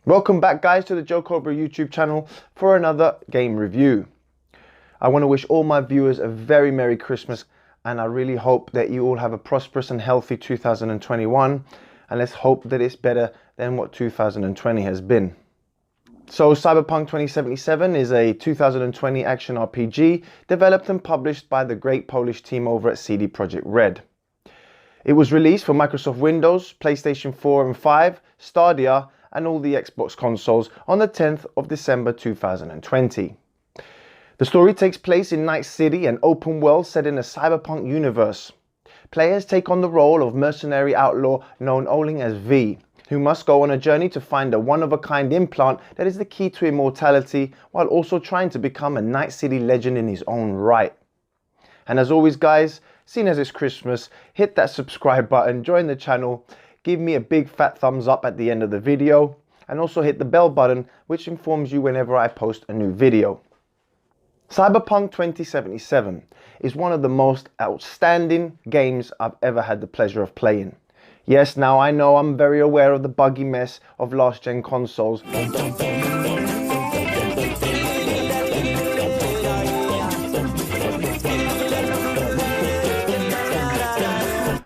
Welcome back guys to the Joe Cobra YouTube channel for another game review. I want to wish all my viewers a very Merry Christmas, and I really hope that you all have a prosperous and healthy 2021, and let's hope that it's better than what 2020 has been. So Cyberpunk 2077 is a 2020 action RPG developed and published by the great Polish team over at CD Projekt Red. It was released for Microsoft Windows, PlayStation 4 and 5, Stadia and all the Xbox consoles on the 10th of December 2020. The story takes place in Night City, an open world set in a cyberpunk universe. Players take on the role of mercenary outlaw known only as V, who must go on a journey to find a one-of-a-kind implant that is the key to immortality, while also trying to become a Night City legend in his own right. And as always guys, seeing as it's Christmas, hit that subscribe button, join the channel, give me a big fat thumbs up at the end of the video, and also hit the bell button which informs you whenever I post a new video. Cyberpunk 2077 is one of the most outstanding games I've ever had the pleasure of playing. Yes, now I know I'm very aware of the buggy mess of last gen consoles,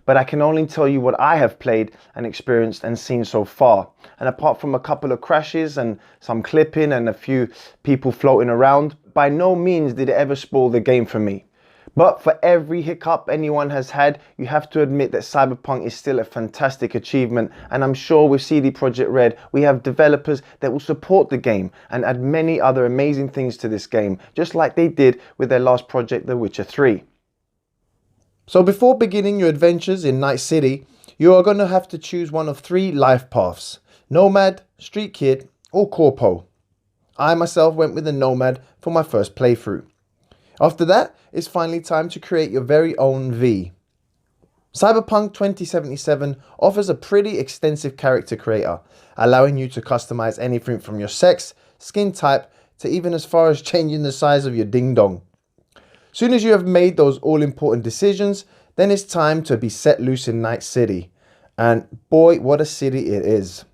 but I can only tell you what I have played and experienced and seen so far. And apart from a couple of crashes and some clipping and a few people floating around, by no means did it ever spoil the game for me. But for every hiccup anyone has had, you have to admit that Cyberpunk is still a fantastic achievement, and I'm sure with CD Projekt Red we have developers that will support the game and add many other amazing things to this game, just like they did with their last project, The Witcher 3. So before beginning your adventures in Night City, you are going to have to choose one of three life paths: Nomad, Street Kid or Corpo. I myself went with the Nomad for my first playthrough. After that, it's finally time to create your very own V. Cyberpunk 2077 offers a pretty extensive character creator, allowing you to customize anything from your sex, skin type, to even as far as changing the size of your ding dong. Soon as you have made those all-important decisions, then it's time to be set loose in Night City. And boy, what a city it is.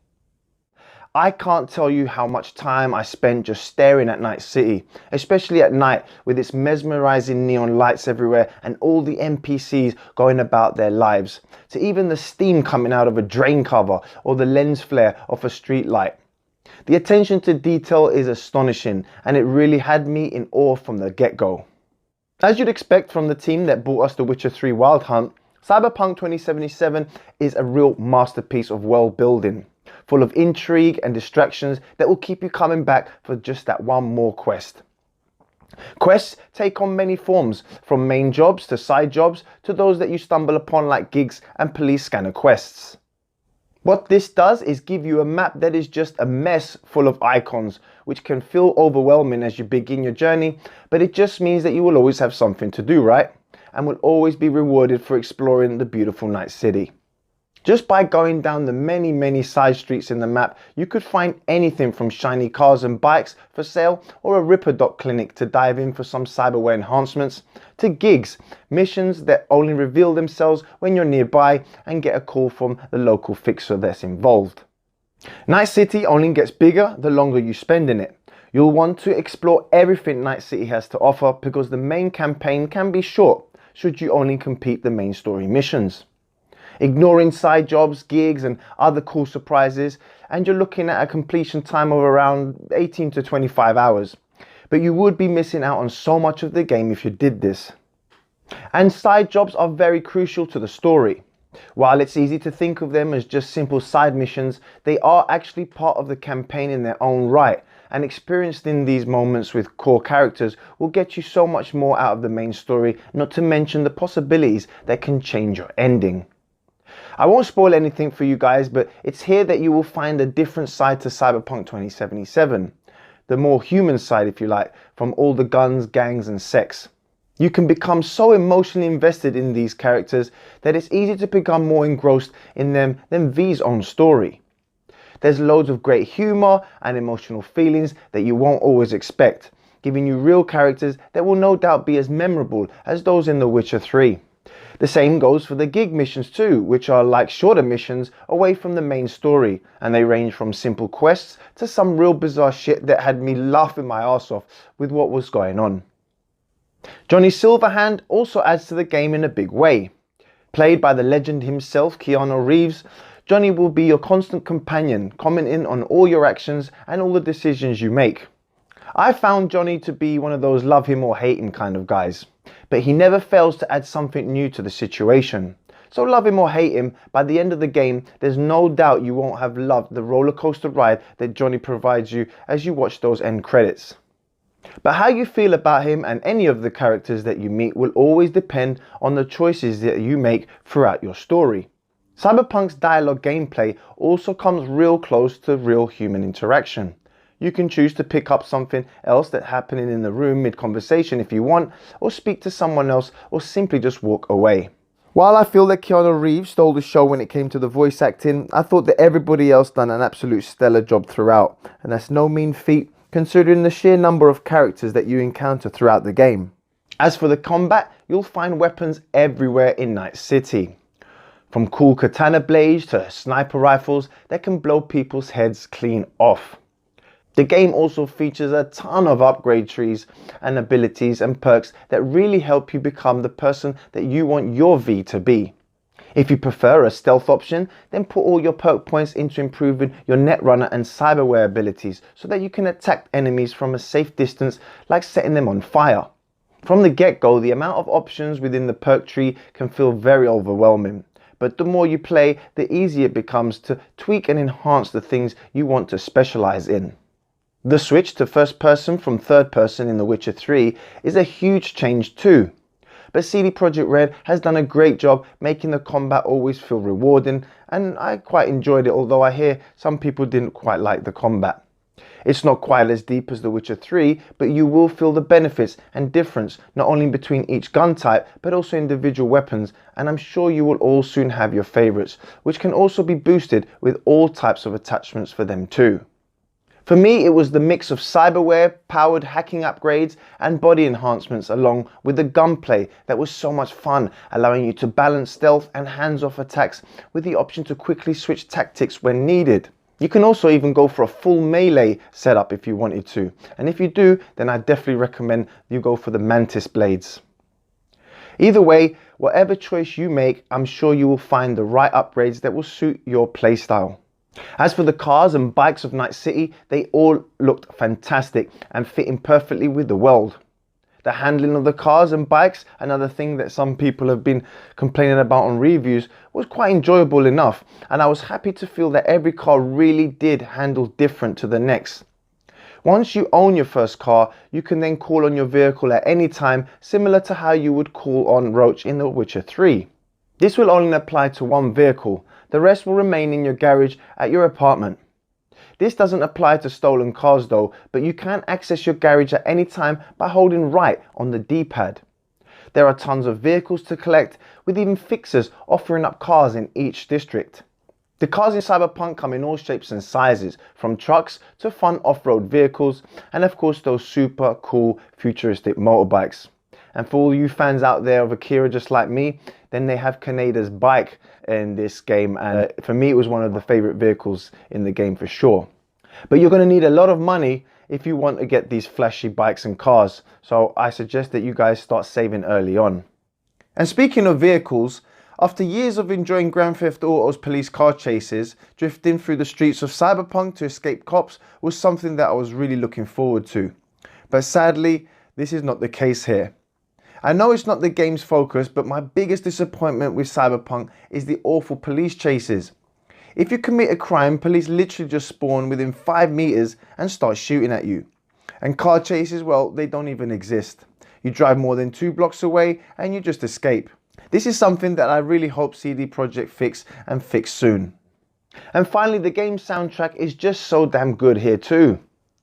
I can't tell you how much time I spent just staring at Night City, especially at night with its mesmerizing neon lights everywhere and all the NPCs going about their lives, to even the steam coming out of a drain cover or the lens flare of a street light. The attention to detail is astonishing, and it really had me in awe from the get-go. As you'd expect from the team that brought us The Witcher 3 Wild Hunt, Cyberpunk 2077 is a real masterpiece of world building, full of intrigue and distractions that will keep you coming back for just that one more quest. Quests take on many forms, from main jobs to side jobs to those that you stumble upon like gigs and police scanner quests. What this does is give you a map that is just a mess full of icons, which can feel overwhelming as you begin your journey, but it just means that you will always have something to do, right? And will always be rewarded for exploring the beautiful Night City. Just by going down the many side streets in the map, you could find anything from shiny cars and bikes for sale, or a Ripper Doc clinic to dive in for some cyberware enhancements, to gigs, missions that only reveal themselves when you're nearby and get a call from the local fixer that's involved. Night City only gets bigger the longer you spend in it. You'll want to explore everything Night City has to offer, because the main campaign can be short should you only complete the main story missions. Ignoring side jobs, gigs and other cool surprises, and you're looking at a completion time of around 18 to 25 hours. But you would be missing out on so much of the game if you did this. And side jobs are very crucial to the story. While it's easy to think of them as just simple side missions, they are actually part of the campaign in their own right, and experienced in these moments with core characters will get you so much more out of the main story, not to mention the possibilities that can change your ending. I won't spoil anything for you guys, but it's here that you will find a different side to Cyberpunk 2077. The more human side, if you like, from all the guns, gangs and sex. You can become so emotionally invested in these characters that it's easy to become more engrossed in them than V's own story. There's loads of great humor and emotional feelings that you won't always expect, giving you real characters that will no doubt be as memorable as those in The Witcher 3. The same goes for the gig missions too, which are like shorter missions away from the main story, and they range from simple quests to some real bizarre shit that had me laughing my ass off with what was going on. Johnny Silverhand also adds to the game in a big way. Played by the legend himself, Keanu Reeves, Johnny will be your constant companion, commenting on all your actions and all the decisions you make. I found Johnny to be one of those love him or hate him kind of guys, but he never fails to add something new to the situation. So love him or hate him, by the end of the game, there's no doubt you won't have loved the roller coaster ride that Johnny provides you as you watch those end credits. But how you feel about him and any of the characters that you meet will always depend on the choices that you make throughout your story. Cyberpunk's dialogue gameplay also comes real close to real human interaction. You can choose to pick up something else that's happening in the room mid-conversation if you want, or speak to someone else, or simply just walk away. While I feel that Keanu Reeves stole the show when it came to the voice acting, I thought that everybody else done an absolute stellar job throughout, and that's no mean feat considering the sheer number of characters that you encounter throughout the game. As for the combat, you'll find weapons everywhere in Night City. From cool katana blades to sniper rifles that can blow people's heads clean off. The game also features a ton of upgrade trees and abilities and perks that really help you become the person that you want your V to be. If you prefer a stealth option, then put all your perk points into improving your netrunner and cyberware abilities so that you can attack enemies from a safe distance, like setting them on fire. From the get-go, the amount of options within the perk tree can feel very overwhelming, but the more you play, the easier it becomes to tweak and enhance the things you want to specialize in. The switch to first person from third person in The Witcher 3 is a huge change too. But CD Projekt Red has done a great job making the combat always feel rewarding, and I quite enjoyed it, although I hear some people didn't quite like the combat. It's not quite as deep as The Witcher 3, but you will feel the benefits and difference not only between each gun type, but also individual weapons, and I'm sure you will all soon have your favorites, which can also be boosted with all types of attachments for them too. For me, it was the mix of cyberware, powered hacking upgrades, and body enhancements along with the gunplay that was so much fun, allowing you to balance stealth and hands-off attacks with the option to quickly switch tactics when needed. You can also even go for a full melee setup if you wanted to, and if you do, then I definitely recommend you go for the Mantis blades. Either way, whatever choice you make, I'm sure you will find the right upgrades that will suit your playstyle. As for the cars and bikes of Night City, they all looked fantastic and fitting perfectly with the world. The handling of the cars and bikes, another thing that some people have been complaining about on reviews, was quite enjoyable enough, and I was happy to feel that every car really did handle different to the next. Once you own your first car, you can then call on your vehicle at any time, similar to how you would call on Roach in The Witcher 3. This will only apply to one vehicle. The rest will remain in your garage at your apartment. This doesn't apply to stolen cars though, but you can access your garage at any time by holding right on the D-pad. There are tons of vehicles to collect, with even fixers offering up cars in each district. The cars in Cyberpunk come in all shapes and sizes, from trucks to fun off-road vehicles, and of course those super cool futuristic motorbikes. And for all you fans out there of Akira just like me, then they have Kaneda's bike in this game, and for me it was one of the favorite vehicles in the game for sure. But you're going to need a lot of money if you want to get these flashy bikes and cars, so I suggest that you guys start saving early on. And speaking of vehicles, after years of enjoying Grand Theft Auto's police car chases, drifting through the streets of Cyberpunk to escape cops was something that I was really looking forward to. But sadly, this is not the case here. I know it's not the game's focus, but my biggest disappointment with Cyberpunk is the awful police chases. If you commit a crime, police literally just spawn within 5 meters and start shooting at you. And car chases, well, they don't even exist. You drive more than 2 blocks away and you just escape. This is something that I really hope CD Projekt fix and fix soon. And finally, the game's soundtrack is just so damn good here too.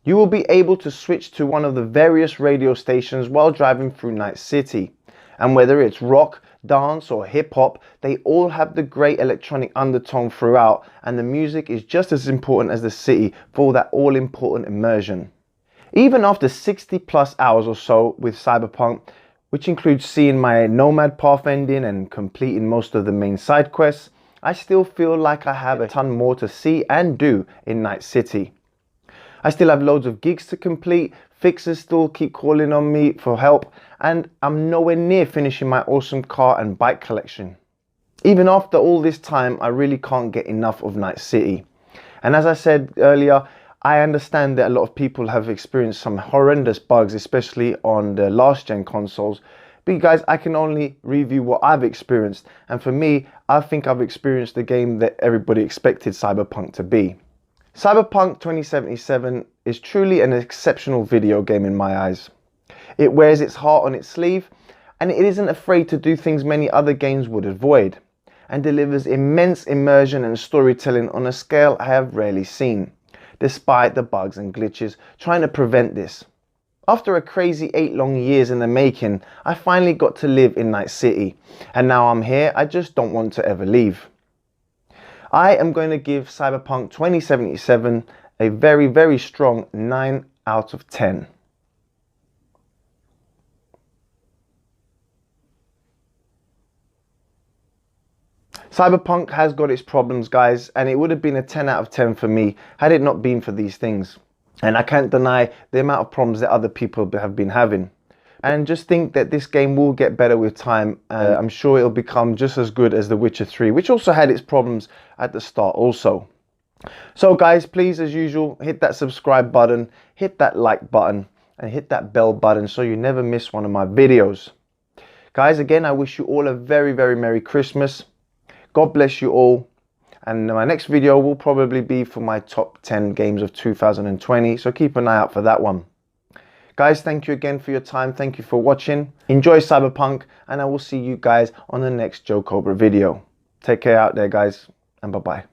You will be able to switch to one of the various radio stations while driving through Night City. And whether it's rock, dance or hip hop, they all have the great electronic undertone throughout, and the music is just as important as the city for that all important immersion. Even after 60 plus hours or so with Cyberpunk, which includes seeing my Nomad path ending and completing most of the main side quests, I still feel like I have a ton more to see and do in Night City. I still have loads of gigs to complete, fixers still keep calling on me for help, and I'm nowhere near finishing my awesome car and bike collection. Even after all this time, I really can't get enough of Night City. And as I said earlier, I understand that a lot of people have experienced some horrendous bugs, especially on the last gen consoles. But guys, I can only review what I've experienced. And for me, I think I've experienced the game that everybody expected Cyberpunk to be. Cyberpunk 2077 is truly an exceptional video game in my eyes. It wears its heart on its sleeve, and it isn't afraid to do things many other games would avoid, and delivers immense immersion and storytelling on a scale I have rarely seen, despite the bugs and glitches trying to prevent this. After a crazy 8 long years in the making, I finally got to live in Night City, and now I'm here, I just don't want to ever leave. I am going to give Cyberpunk 2077 a very, very strong 9 out of 10. Cyberpunk has got its problems, guys, and it would have been a 10 out of 10 for me had it not been for these things. And I can't deny the amount of problems that other people have been having. And just think that this game will get better with time. I'm sure it'll become just as good as The Witcher 3, which also had its problems at the start also. So guys, please, as usual, hit that subscribe button, hit that like button, and hit that bell button so you never miss one of my videos. Guys, again, I wish you all a very, very Merry Christmas. God bless you all. And my next video will probably be for my top 10 games of 2020. So keep an eye out for that one. Guys, thank you again for your time. Thank you for watching. Enjoy Cyberpunk, and I will see you guys on the next Joe Cobra video. Take care out there, guys, and bye-bye.